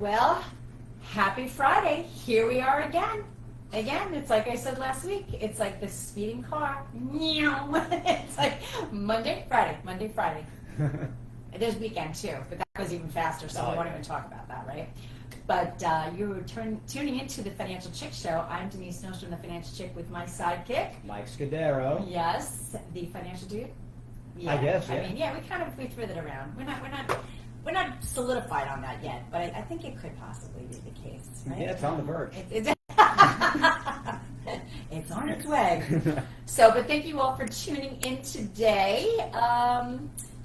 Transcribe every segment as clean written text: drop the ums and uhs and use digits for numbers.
Well, happy Friday. Here we are again. Again, it's like I said last week. It's like the speeding car. It's like Monday, Friday, Monday, Friday. There's weekend too, but that goes even faster, so we won't even talk about that, right? But you're tuning into the Financial Chick Show. I'm Denise Nostrom, the Financial Chick, with my sidekick, Mike Scudero. Yes, the financial dude. Yeah. I guess. Yeah. I mean, we threw that around. We're not solidified on that yet, but I think it could possibly be the case. Right? Yeah, it's on the verge. It's on its way. But thank you all for tuning in today.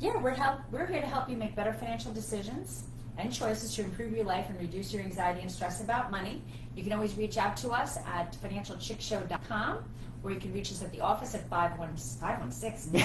We're here to help you make better financial decisions and choices to improve your life and reduce your anxiety and stress about money. You can always reach out to us at financialchickshow.com, or you can reach us at the office at 516. No.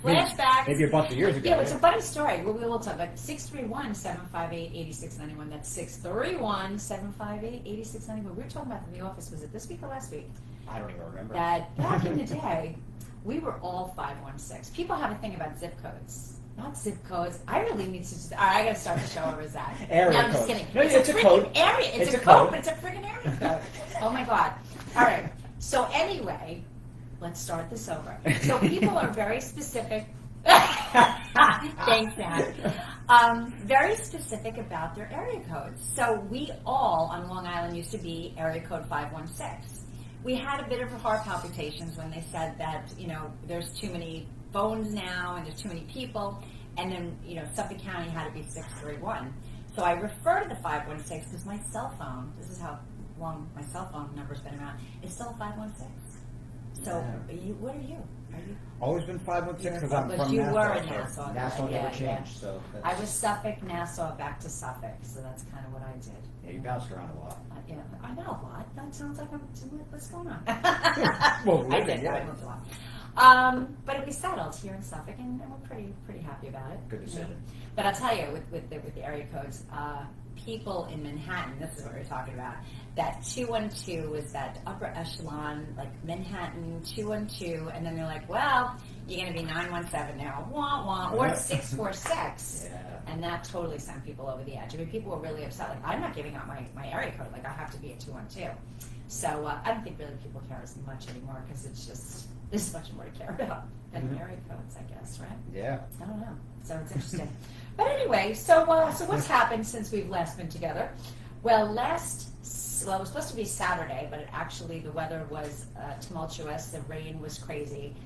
Flashbacks. Maybe a bunch of years ago. Yeah, it's a funny story. We will talk about 631-758-8691. That's 631-758-8691. We were talking about in the office. Was it this week or last week? I don't even remember. That back in the day, we were all 516. People have a thing about zip codes. Not zip codes. I really need to just. All right, I got to start the show over as that. Area no, I'm code. just kidding. No, it's a code. Area. It's a code. It's a friggin' area code. Oh my God. All right. So anyway, let's start this over. So people are very specific. Thanks, Matt. Very specific about their area codes. So we all on Long Island used to be area code 516. We had a bit of heart palpitations when they said that, there's too many phones now and there's too many people, and then, Suffolk County had to be 631. So I refer to the 516 because my cell phone, this is how long my cell phone number's been around, is still 516. So what are you? Always been 516 because I'm from you Nassau. were in Nassau. Nassau never changed. Yeah. So I was Suffolk, Nassau, back to Suffolk. So that's kind of what I did. Yeah, you bounced around a lot. Yeah, I know a lot. That sounds like what's going on? Well, I did. I moved a lot. But we settled here in Suffolk, and we're pretty happy about it. Good decision. But I'll tell you, with the area codes, people in Manhattan, this is what we're talking about. That 212 was that upper echelon, like Manhattan 212, and then they're like, well, you're going to be 917 now, or 646. Yeah. And that totally sent people over the edge. I mean, people were really upset. Like, I'm not giving out my area code. Like, I have to be at 212. So I don't think really people care as much anymore because it's just, there's much more to care about than area codes, I guess, right? Yeah. I don't know. So it's interesting. But anyway, so what's happened since we've last been together? Well, it was supposed to be Saturday, but actually the weather was tumultuous. The rain was crazy.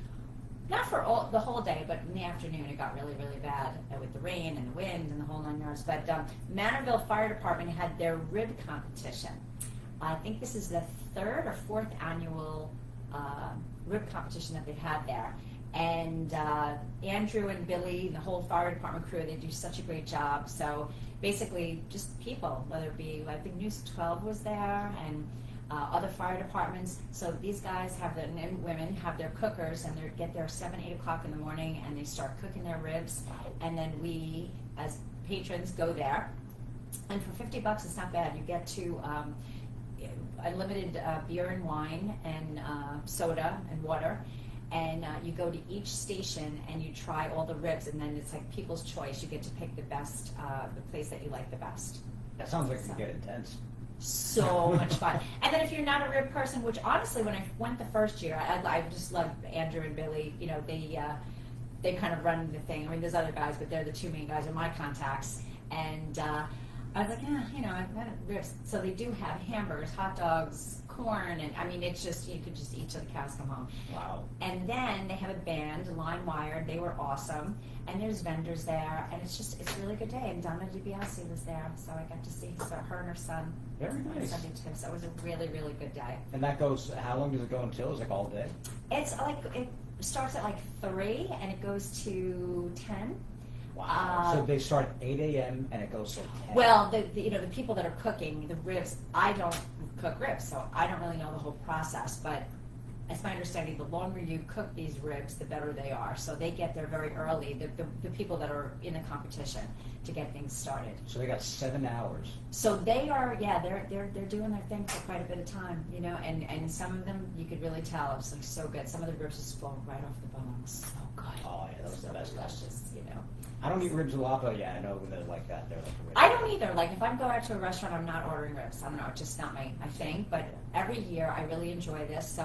Not for the whole day, but in the afternoon it got really, really bad with the rain and the wind and the whole 9 yards. But Manorville Fire Department had their rib competition. I think this is the 3rd or 4th annual rib competition that they've had there. And Andrew and Billy, the whole fire department crew, they do such a great job. So basically, just people, whether it be, I think News 12 was there, and other fire departments. So these guys and women have their cookers, and they get there 7, 8 o'clock in the morning, and they start cooking their ribs. And then we, as patrons, go there. And for $50, it's not bad. You get to unlimited beer and wine and soda and water. And you go to each station and you try all the ribs, and then it's like people's choice. You get to pick the best, the place that you like the best. That sounds like it could get intense. So much fun. And then if you're not a rib person, which honestly, when I went the first year, I just loved Andrew and Billy. They kind of run the thing. I mean, there's other guys, but they're the two main guys are my contacts. And I was like, I've had ribs. So they do have hamburgers, hot dogs, corn, and I mean, it's just, you could just eat till the cows come home. Wow. And then they have a band, Line Wired. They were awesome. And there's vendors there, and it's a really good day. And Donna DiBiase was there, so I got to see her and her son. Very nice. Sunday too. So it was a really, really good day. And that goes, how long does it go until? It's like all day? It's like, it starts at like 3 and it goes to 10. Wow. So they start at 8 a.m. and it goes till 10. Well, the people that are cooking the ribs, I don't cook ribs, so I don't really know the whole process, but it's my understanding, the longer you cook these ribs, the better they are. So they get there very early, the people that are in the competition, to get things started. So they got 7 hours. So they are, yeah, they're doing their thing for quite a bit of time, you know, and some of them you could really tell it's like so good. Some of the ribs just fall right off the bone, so good. Oh yeah, those are so the best. delicious, you know. I don't eat ribs a lot, but yeah, I know when they're like that, they're like the ribs. I don't either. Like if I'm going out to a restaurant, I'm not ordering ribs. I don't know, it's just not my thing. But every year I really enjoy this. So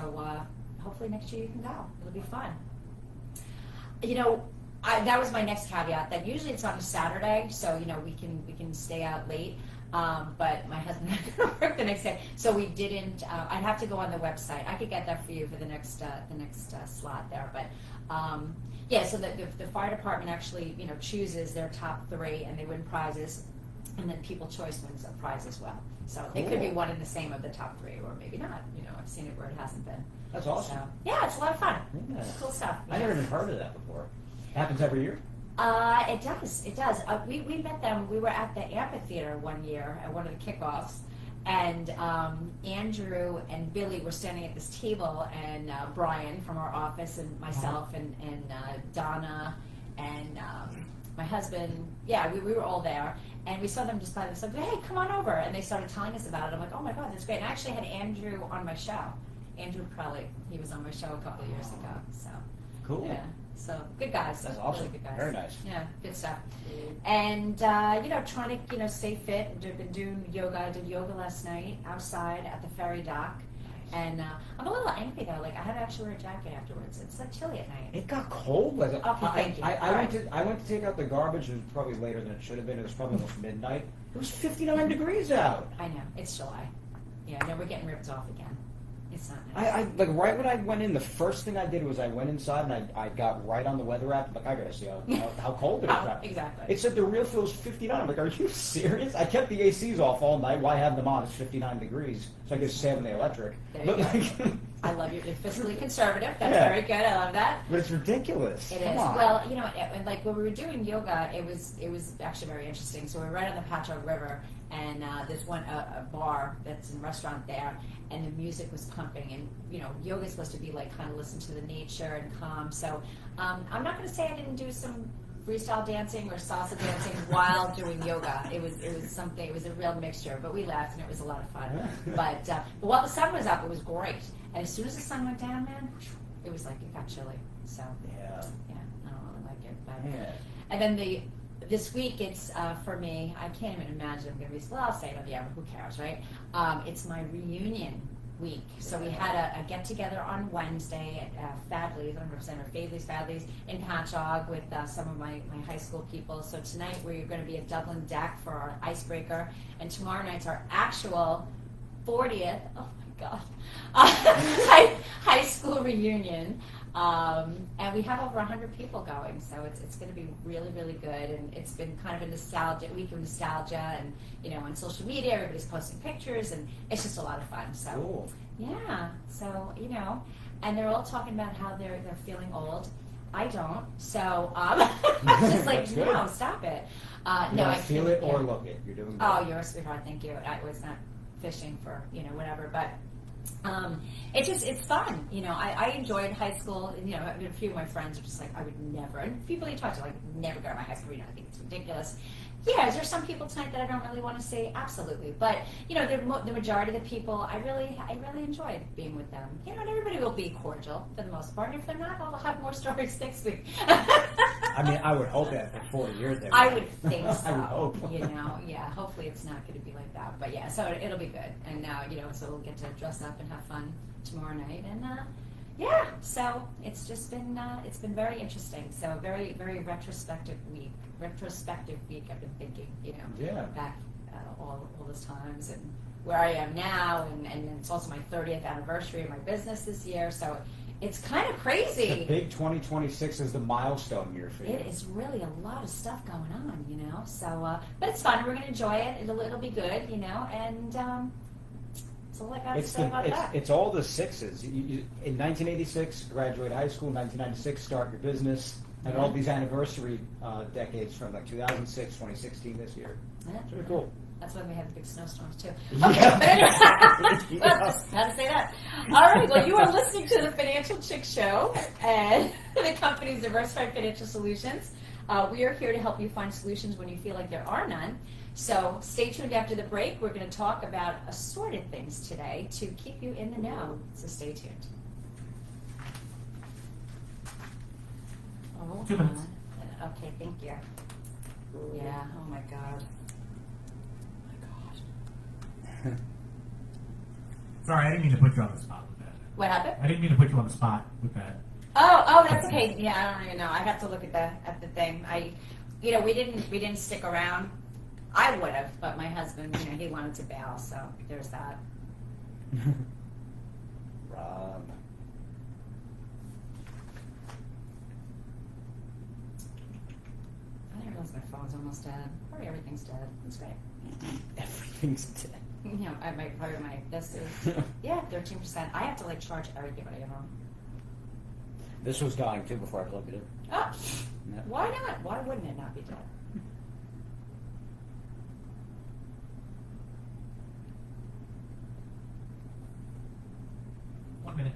hopefully next year you can go. It'll be fun. You know, that was my next caveat. That usually it's on a Saturday, so you know we can stay out late. But my husband had to work the next day, so we didn't. I'd have to go on the website. I could get that for you for the next slot there, but. Yeah, so the fire department actually, you know, chooses their top 3 and they win prizes, and then People Choice wins a prize as well. So it could be one and the same of the top 3, or maybe not. You know, I've seen it where it hasn't been. That's awesome. So, yeah, it's a lot of fun. Yeah. Cool stuff. I never even heard of that before. It happens every year? It does. It does. We met them. We were at the amphitheater one year at one of the kickoffs. And Andrew and Billy were standing at this table, and Brian from our office, and myself, and Donna, and my husband. Yeah, we were all there, and we saw them just by themselves. Hey, come on over! And they started telling us about it. I'm like, oh my God, that's great! And I actually had Andrew on my show. Andrew Prelli, he was on my show a couple of years ago. So Cool. yeah. So good guys. That's awesome. Really good guys. Very nice. Yeah, good stuff. And you know, trying to stay fit. I've been doing yoga. I did yoga last night outside at the ferry dock, and I'm a little angry though. Like I had to actually wear a jacket afterwards. It's like chilly at night. It got cold. Like, Okay, thank you. I went to take out the garbage. It was probably later than it should have been. It was probably almost midnight. It was 59 degrees out. I know, it's July. Yeah, no, we're getting ripped off again. It's not nice. I like right when I went in, the first thing I did was I went inside and I got right on the weather app. Like I gotta see how cold it is. Oh, exactly. It said the real feel is 59. I'm like, are you serious? I kept the ACs off all night. Why have them on? It's 59 degrees. So I just sat on the electric. There you go. Like, I love you. You're fiscally conservative. That's Yeah. very good. I love that. but it's ridiculous. It Come is. on. Well, you know, like when we were doing yoga, it was actually very interesting. So we're right on the Patchogue River, and there's a bar that's a restaurant there, and the music was pumping. And you know, yoga is supposed to be like kind of listen to the nature and calm. So I'm not going to say I didn't do some freestyle dancing or salsa dancing while doing yoga. It was something. It was a real mixture, but we laughed and it was a lot of fun. But while the sun was up, it was great. And as soon as the sun went down, man, it was like it got chilly. So Yeah. I don't really like it. But Yeah. and then this week it's for me. I can't even imagine I'm going to be. Well, I'll say it on the air, but who cares, right? It's my reunion week. So we had a get together on Wednesday at Fadley's. I don't remember Fadley's in Patchogue with some of my high school people. So tonight we're going to be at Dublin Deck for our icebreaker, and tomorrow night's our actual 40th. Oh my God, high school reunion. And we have over 100 people going, so it's going to be really, really good. And it's been kind of a week of nostalgia, and you know, on social media, everybody's posting pictures, and it's just a lot of fun. So Cool. yeah, so you know, and they're all talking about how they're feeling old. I don't, so I'm just like, That's good. no, stop it. You No, don't I feel can't, it or yeah. look it. You're doing good. Oh, you're a sweetheart. Thank you. I was not fishing for whatever, but it's fun. You know, I enjoyed high school. You know, a few of my friends are just like, I would never. And people you talk to like, never go to my high school. You know, I think it's ridiculous. Yeah, is there some people tonight that I don't really want to see? Absolutely, but you know, the majority of the people, I really enjoyed being with them. You know, and everybody will be cordial for the most part. And if they're not, I'll have more stories next week. I mean, I would hope that for 40 years. I would think so. I would hope. You know, yeah. Hopefully, it's not going to be like that. But yeah, so it'll be good. And now, you know, so we'll get to dress up and have fun tomorrow night. And yeah, so it's just been very interesting. So a very, very retrospective week. I've been thinking, you know, Yeah. back all those times and where I am now, and it's also my 30th anniversary of my business this year. So it's kind of crazy. The big 2026 is the milestone year for you. It is really a lot of stuff going on, you know. So, but it's fun. We're going to enjoy it. It'll be good, you know. And that's all I got to say about that. It's all the sixes. In 1986, graduate high school. 1996, start your business. And all these anniversary decades from like 2006, 2016 this year. Yeah. It's really cool. That's when we have the big snowstorms too. Yeah. Okay, but anyway, well, just had to say that. All right, well, you are listening to the Financial Chick Show and the company's Diversified Financial Solutions. We are here to help you find solutions when you feel like there are none. So stay tuned after the break. We're going to talk about assorted things today to keep you in the know. So stay tuned. Oh, 2 minutes. Okay, thank you. Yeah, oh my God. Sorry, I didn't mean to put you on the spot with that. What happened? I didn't mean to put you on the spot with that. Oh, that's okay. Yeah, I don't even know. I have to look at the thing. We didn't stick around. I would have, but my husband, he wanted to bail, so there's that. Rob. I didn't realize my phone's almost dead. Probably everything's dead. It's great. Everything's dead. This is, yeah, 13%. I have to charge everything when I get home. This was dying too before I plugged it in. Oh, Yeah. why not? Why wouldn't it not be dead? One minute.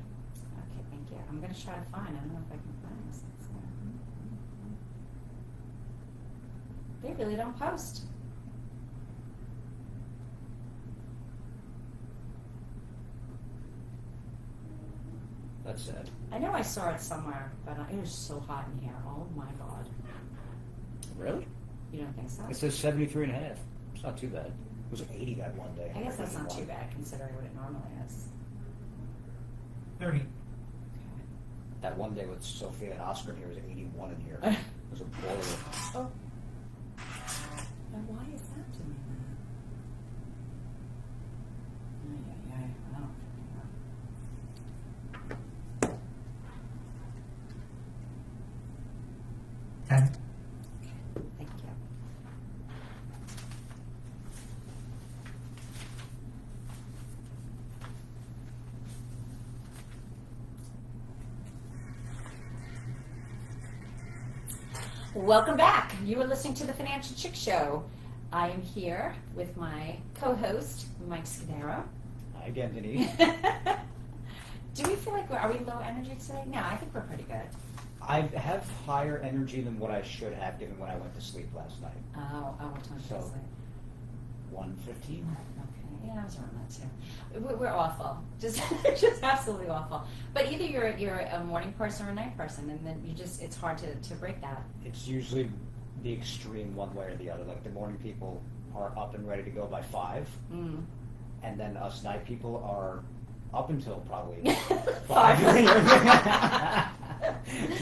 Okay, thank you. I'm going to try to find. I don't know if I can find this. They really don't post. That's sad. I know I saw it somewhere, but it was so hot in here. Oh my God. Really? You don't think so? It says 73 and a half. It's not too bad. It was 80 that one day. I guess that's not too bad considering what it normally is. 30. That one day with Sophia and Oscar in here was 81 in here. It was a boiler. Oh. Now why is that doing that? Ay, ay, ay. I don't know. 10. Thank you. Welcome back. You are listening to the Financial Chick Show. I am here with my co-host, Mike Scudero. Hi again, Denise. Do we feel like are we low energy today? No, I think we're pretty good. I have higher energy than what I should have given when I went to sleep last night. Oh, what time So- is it? 1:15. Okay, yeah, I was around that too. We're awful, just absolutely awful. But either you're a morning person or a night person, and then it's hard to break that. It's usually the extreme one way or the other. Like the morning people are up and ready to go by 5, Mm. and then us night people are up until probably 5. 5.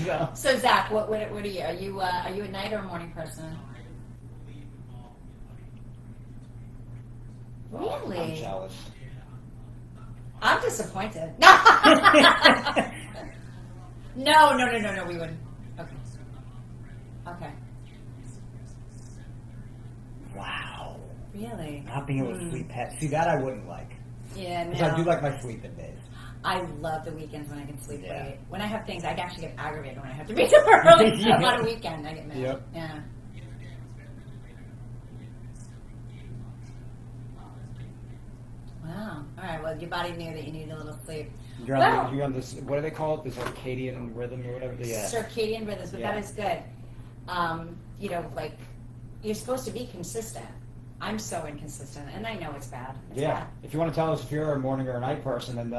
So, So Zach, what are you? Are you a night or a morning person? Really? I'm jealous. I'm disappointed. No, no, we wouldn't. Okay. Okay. Wow. Really? Not being able to sleep past. See, that I wouldn't like. Yeah, no. Because I do like my sleeping days. I love the weekends when I can sleep Yeah. late. When I have things, I actually get aggravated when I have to be there early. Yeah. On a weekend, I get mad. Yep. Yeah. Wow. All right. Well, your body knew that you needed a little sleep. You're on this. What do they call it? The circadian rhythm or whatever. Yeah. Circadian rhythms, but Yeah. that is good. You're supposed to be consistent. I'm so inconsistent, and I know it's bad. It's Yeah. bad. If you want to tell us if you're a morning or a night person, then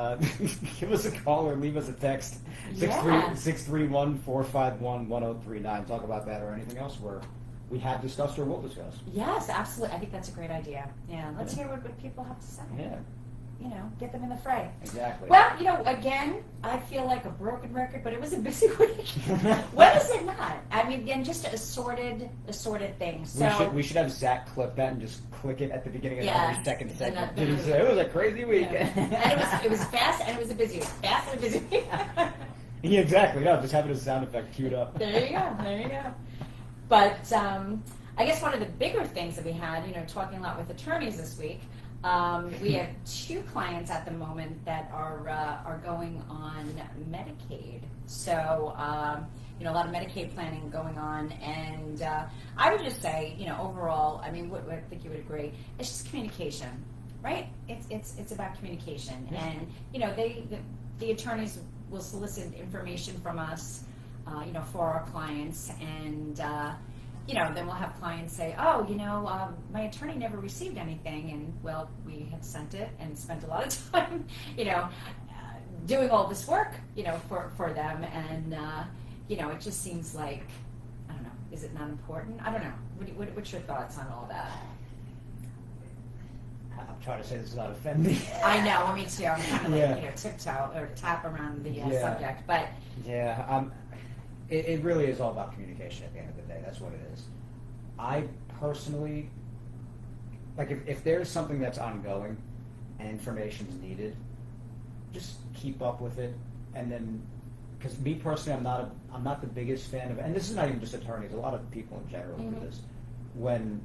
give us a call or leave us a text. Yeah. 631-451-1039. Talk about that or anything else we have discussed or will discuss. Yes, absolutely. I think that's a great idea. Yeah. Let's hear what people have to say. Yeah. Get them in the fray. Exactly. Well, again, I feel like a broken record, but it was a busy week. When is it not? I mean, again, just assorted things. So we should have Zach clip that and just click it at the beginning of Yeah. every second And segment. then Did he say it was a crazy week? Yeah. And it was fast, and it was a busy week. Fast and a busy week. Yeah, exactly. No, just having a sound effect queued up. There you go. But I guess one of the bigger things that we had, talking a lot with attorneys this week, we have 2 clients at the moment that are going on Medicaid. So a lot of Medicaid planning going on, and I would just say, overall, I mean, what I think you would agree, it's just communication, right? It's about communication, and the attorneys will solicit information from us, for our clients, and then we'll have clients say, oh, my attorney never received anything, and well, we had sent it and spent a lot of time, doing all this work, for them, and it just seems like, I don't know, is it not important? I don't know. What's your thoughts on all that? I'm trying to say this without offending. I know, me too. I'm kind of Yeah. tiptoe or tap around the Yeah. subject, but Yeah, it really is all about communication at the end of the day. That's what it is. I personally, like, if there's something that's ongoing and information's needed, just keep up with it, and then, because me personally, I'm not the biggest fan of, and this is not even just attorneys, a lot of people in general do this, when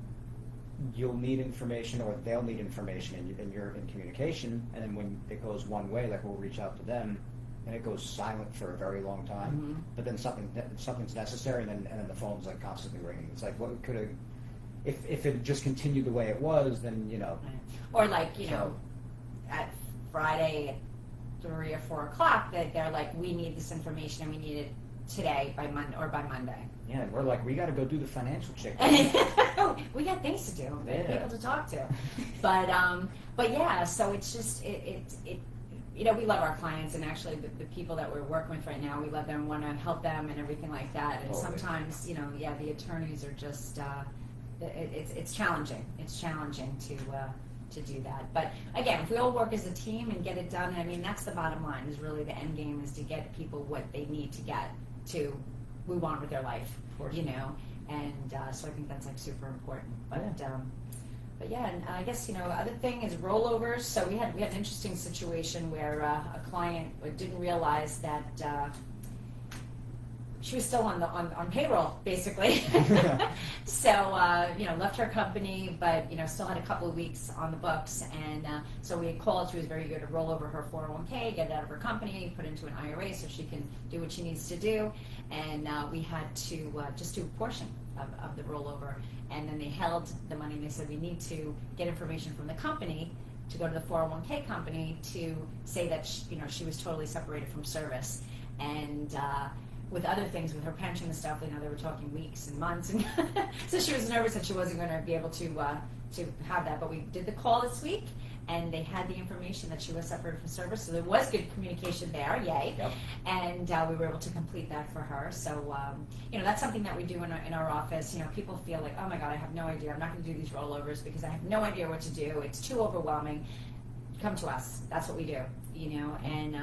you'll need information or they'll need information and you're in communication, and then when it goes one way, like we'll reach out to them, and it goes silent for a very long time, but then something's necessary, and then the phone's like constantly ringing. It's like, what could have, if it just continued the way it was, then or like So- at Friday at 3 or 4 o'clock, that they're like, we need this information and we need it today by Monday. Yeah, and we're like, we got to go do the financial check. We got things to do, we have Yeah. people to talk to, but yeah, so it's just we love our clients, and actually the people that we're working with right now, we love them, want to help them and everything like that, and Totally. sometimes the attorneys are just it's challenging to do that. But again, if we all work as a team and get it done, I mean, that's the bottom line, is really the end game, is to get people what they need to get to move on with their life, course. and so I think that's like super important. But yeah, and I guess, other thing is rollovers. So we had an interesting situation where a client didn't realize that she was still on payroll, basically. So, left her company, but, still had a couple of weeks on the books. And so we had called. She was very good to roll over her 401k, get it out of her company, put it into an IRA so she can do what she needs to do. And we had to just do a portion of the rollover. And then they held the money, and they said, we need to get information from the company to go to the 401k company to say that she was totally separated from service. And with other things, with her pension and stuff, they were talking weeks and months, and so she was nervous that she wasn't going to be able to have that. But we did the call this week, and they had the information that she was separated from service, so there was good communication there, yay. Yep. And we were able to complete that for her. So, that's something that we do in our office. People feel like, oh my God, I have no idea. I'm not going to do these rollovers because I have no idea what to do. It's too overwhelming. Come to us. That's what we do, and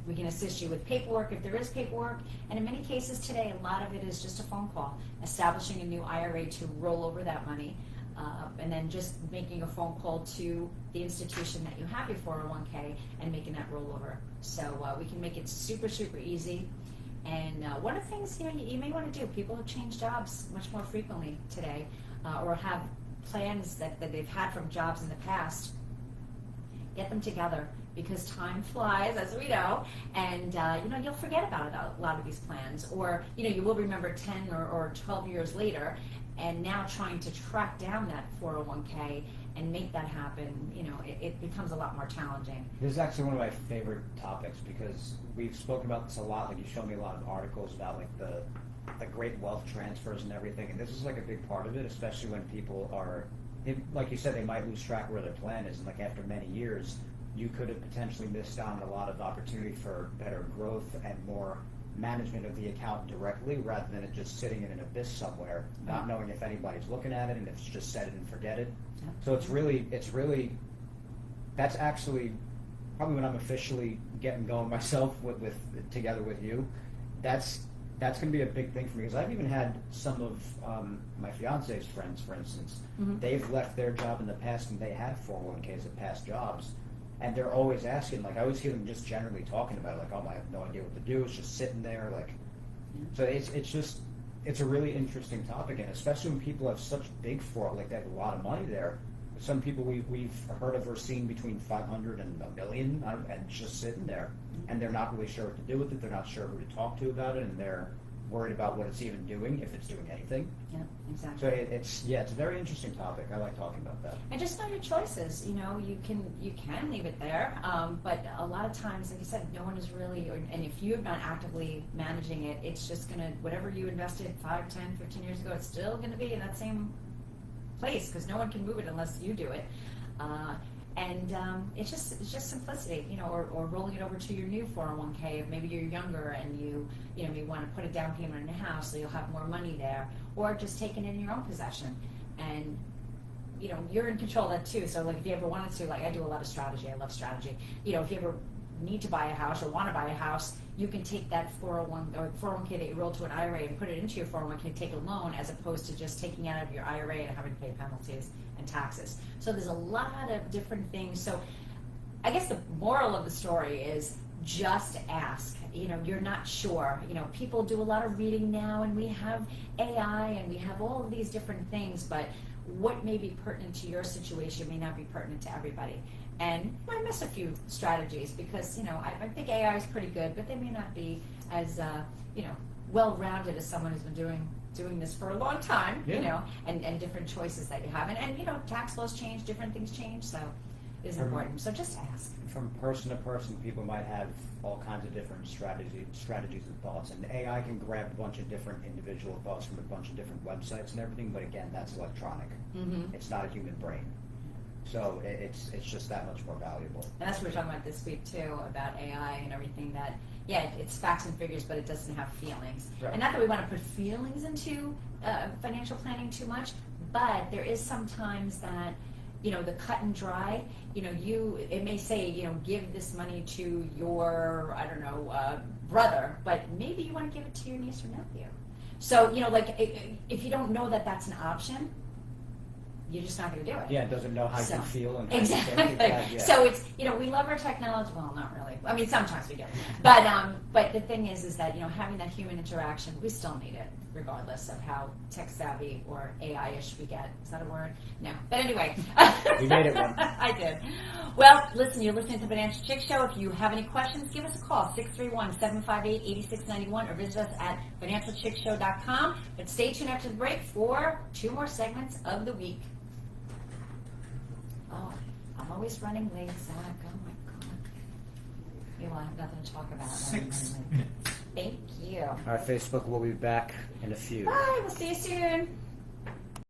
we can assist you with paperwork if there is paperwork. And in many cases today, a lot of it is just a phone call, establishing a new IRA to roll over that money. And then just making a phone call to the institution that you have your 401k and making that rollover. So we can make it super, super easy. And one of the things you may want to do, people have changed jobs much more frequently today, or have plans that they've had from jobs in the past. Get them together, because time flies, as we know, and you'll forget about a lot of these plans, or you will remember 10 or 12 years later. And now trying to track down that 401k and make that happen, it becomes a lot more challenging. This is actually one of my favorite topics, because we've spoken about this a lot. Like, you show me a lot of articles about like the great wealth transfers and everything, and this is like a big part of it, especially when people are, like you said, they might lose track of where their plan is, and like after many years, you could have potentially missed out on a lot of opportunity for better growth and more management of the account directly, rather than it just sitting in an abyss somewhere, not knowing if anybody's looking at it, and it's just set it and forget it. Yeah. So it's really, that's actually probably when I'm officially getting going myself with together with you. That's going to be a big thing for me, because I've even had some of my fiance's friends, for instance, they've left their job in the past and they had 401ks at past jobs. And they're always asking, like, I always hear them just generally talking about it, like, oh, I have no idea what to do. It's just sitting there, like. So it's a really interesting topic, and especially when people have such big like they have a lot of money there. Some people we've heard of or seen between 500 and $1 million, and just sitting there, and they're not really sure what to do with it. They're not sure who to talk to about it, and they're worried about what it's even doing, if it's doing anything. Yeah, exactly. So it's a very interesting topic. I like talking about that. And just know your choices. You know, you can leave it there, but a lot of times, like you said, no one is really. And if you're not actively managing it, it's just gonna whatever you invested 5, 10, 15 years ago, it's still gonna be in that same place because no one can move it unless you do it. It's just simplicity, you know, or rolling it over to your new 401k if maybe you're younger and you want to put a down payment in a house so you'll have more money there, or just taking it in your own possession. And you know, you're in control of that too. So like if you ever wanted to, like I do a lot of strategy, I love strategy. You know, if you ever need to buy a house or want to buy a house, you can take that 401k that you roll to an IRA and put it into your 401k, take a loan, as opposed to just taking it out of your IRA and having to pay penalties and taxes. So there's a lot of different things. So I guess the moral of the story is just ask. You know, you're not sure. You know, people do a lot of reading now, and we have AI and we have all of these different things, but what may be pertinent to your situation may not be pertinent to everybody. And I miss a few strategies because, you know, I think AI is pretty good, but they may not be as, you know, well-rounded as someone who's been doing this for a long time, Yeah. you know, and different choices that you have. And, you know, tax laws change, different things change, so it's important. So just ask. From person to person, people might have all kinds of different strategies and thoughts, and AI can grab a bunch of different individual thoughts from a bunch of different websites and everything, but again, that's electronic. Mm-hmm. It's not a human brain. So it's just that much more valuable. And that's what we're talking about this week too, about AI and everything that, yeah, it's facts and figures, but it doesn't have feelings. Right. And not that we want to put feelings into financial planning too much, but there is sometimes that, you know, the cut and dry, you know, it may say, you know, give this money to your, I don't know, brother, but maybe you want to give it to your niece or nephew. So, you know, like if you don't know that that's an option, you're just not going to do it. Yeah, it doesn't know how So, you feel and how exactly. you think. Yeah. So it's, you know, we love our technology. Well, not really. I mean, sometimes we do. But the thing is that, you know, having that human interaction, we still need it, regardless of how tech savvy or AI-ish we get. Is that a word? No. But anyway. We made it one. I did. Well, listen, you're listening to the Financial Chick Show. If you have any questions, give us a call, 631-758-8691, or visit us at financialchickshow.com. But stay tuned after the break for 2 more segments of the week. Oh, I'm always running late, Zach. Oh my God. You will have nothing to talk about. 6 minutes. Thank you. All right, Facebook will be back in a few. Bye. We'll see you soon.